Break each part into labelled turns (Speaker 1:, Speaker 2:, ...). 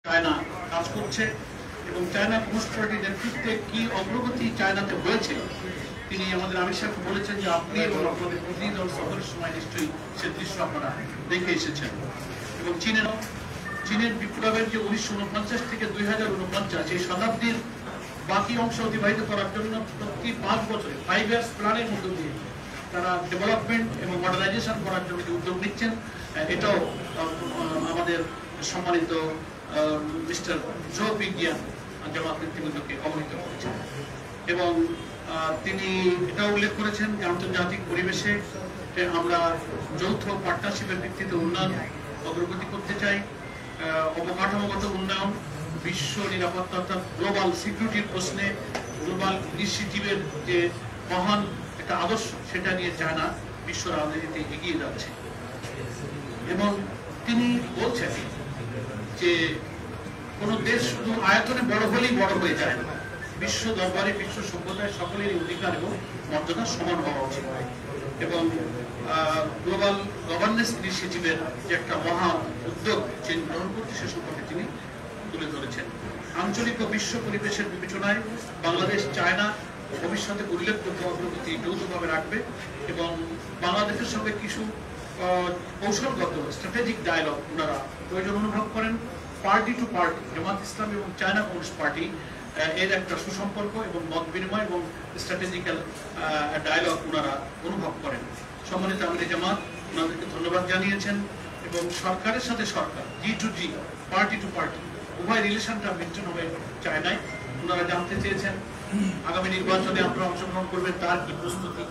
Speaker 1: China কাজ করছে এবং চায়না কমিউনিস্ট পার্টির নেতৃত্বে কি অগ্রগতি চায়নাতে হয়েছে তিনি আমাদের আমির সাহেব বলেছেন যে আপনি এবং আপনাদের প্রতিনিধি দল সফরের সময় নিশ্চয়ই সে দৃশ্য আপনারা দেখে এসেছেন। এবং চীনের বিপ্লবের যে 1949 থেকে 2049 এই শতাব্দীর বাকি অংশ অতিবাহিত করার জন্য প্রতি 5 বছরে 5 ইয়ার্স প্ল্যানের মধ্য দিয়ে তারা ডেভেলপমেন্ট এবং মডার্নাইজেশন করার জন্য যে উদ্যোগ নিচ্ছেন এটাও আমাদের সম্মানিত মিস্টার জো বিজ্ঞান জামাত নেতৃবৃন্দকে অবহিত করেছেন। এবং তিনি এটা উল্লেখ করেছেন যে আন্তর্জাতিক পরিবেশে আমরা যৌথ পার্টনারশিপের ভিত্তিতে উন্নয়ন অগ্রগতি করতে চাই। অবকাঠামোগত উন্নয়ন, বিশ্ব নিরাপত্তা অর্থাৎ গ্লোবাল সিকিউরিটির প্রশ্নে গ্লোবাল ইনিশিয়েটিভের যে মহান একটা আদর্শ সেটা নিয়ে চায়না বিশ্ব রাজনীতিতে এগিয়ে যাচ্ছে। এবং তিনি বলছেন যে কোন দেশ শুধু আয়তনে বড় হলেই বড় হয়ে যায় না, বিশ্ব দরবারে বিশ্ব সভ্যতায় সকলেরই অধিকার এবং মর্যাদা সমান হওয়া উচিত। এবং গ্লোবাল গভর্নেন্স ইনিশিয়েটিভের যে একটা মহা উদ্যোগ চীন গ্রহণ করছে সে সম্পর্কে তিনি তুলে ধরেছেন। আঞ্চলিক ও বিশ্ব পরিবেশের বিবেচনায় বাংলাদেশ চায়না ভবিষ্যতে উল্লেখযোগ্য অগ্রগতি যৌথভাবে রাখবে এবং বাংলাদেশের সঙ্গে কিছু কৌশলগত স্ট্র্যাটেজিক ডায়ালগ ওনারা প্রয়োজন অনুভব করেন। পার্টি টু পার্টি জামাত ইসলাম এবং চায়না কমিউনিস্ট পার্টি এর একটা সুসম্পর্ক এবং মত বিনিময় এবং স্ট্র্যাটেজিক্যাল ডায়ালগ ওনারা অনুভব করেন। সম্মানিত আমির জামাত ওনাদেরকে ধন্যবাদ জানিয়েছেন এবং সরকারের সাথে সরকার G2G পার্টি টু পার্টি উভয় রিলেশনটা মেনটেন হয়ে চায়নায় ওনারা জানতে চেয়েছেন আগামী নির্বাচনে আপনারা অংশগ্রহণ করবেন তার কি প্রস্তুতি।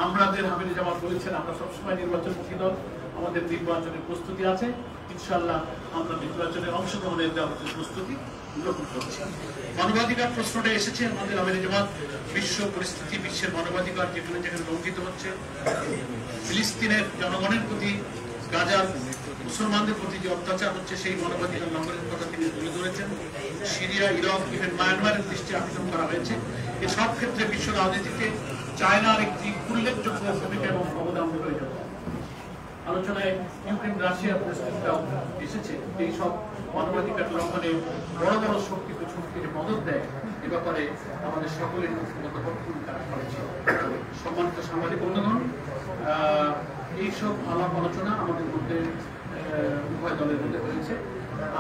Speaker 1: আমাদের আমির জামাত বলেছেন আমরা সবসময় নির্বাচনমুখী দল, আমাদের নির্বাচনের প্রস্তুতি আছে, ইনশাআল্লাহ আমরা নির্বাচনে অংশগ্রহণের প্রস্তুতি গ্রহণ করছি। মানবাধিকার প্রশ্নটা এসেছে আমাদের আমির জামাত বিশ্ব পরিস্থিতি, বিশ্বের মানবাধিকার যেখানে যেখানে লঙ্ঘিত হচ্ছে, ফিলিস্তিনের জনগণের প্রতি, গাজার মুসলমানদের প্রতি যে অত্যাচার হচ্ছে সেই মানবাধিকার লঙ্ঘনের কথা তিনি তুলে ধরেছেন। সিরিয়া, ইরাক, ইভেন মায়ানমারের দৃষ্টি আকর্ষণ করা হয়েছে। এসব ক্ষেত্রে বিশ্ব রাজনীতিতে চায়নার একটি উল্লেখযোগ্য ভূমিকা এবং অবদান প্রয়োজন। আলোচনায় ইউক্রেন রাশিয়া পরিস্থিতিটাও এসেছে। এই সব মানবাধিকার লঙ্ঘনে বড় বড় শক্তি শক্তিকে মদত দেয় এ ব্যাপারে আমাদের সকলের ভূমিকা রয়েছে। সম্মানিত সাংবাদিক বন্ধুগণ, এইসব আলাপ আলোচনা আমাদের মধ্যে উভয় দলের মধ্যে হয়েছে।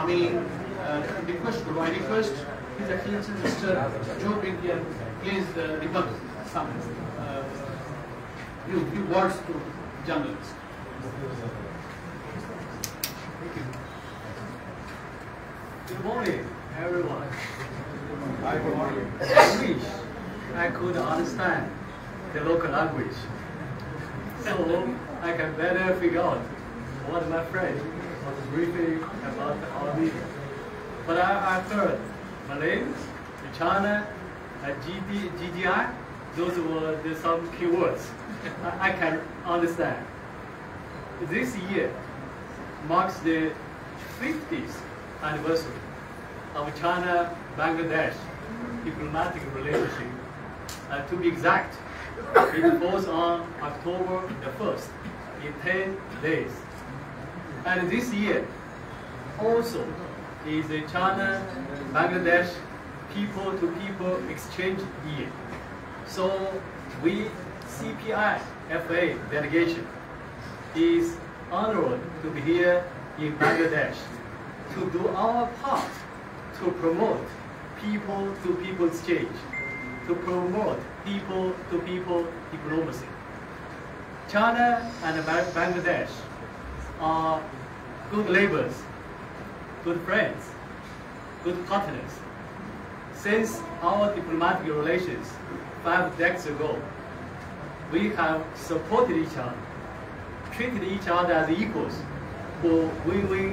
Speaker 1: আমি রিকোয়েস্ট করবো, I request His Excellency Mr. Joe Bigyan, please rebut some few words to journalists.
Speaker 2: Thank you. Good morning, everyone. I wish I could understand the local language, so I can better figure out what my friend was briefing about our meeting. But I've heard Malay, China, GDI, those were some keywords I can understand. This year marks the 50th anniversary of China-Bangladesh diplomatic relationship. To be exact, it falls on October the 1st in 10 days. And this year also is the China-Bangladesh people-to-people exchange year. So we CPI-FA delegation is honored to be here in Bangladesh to do our part to promote people-to-people exchange, to promote people-to-people diplomacy. China and Bangladesh are good neighbors, good friends, good partners. Since our diplomatic relations 5 decades ago, we have supported each other, treated each other as equals for win-win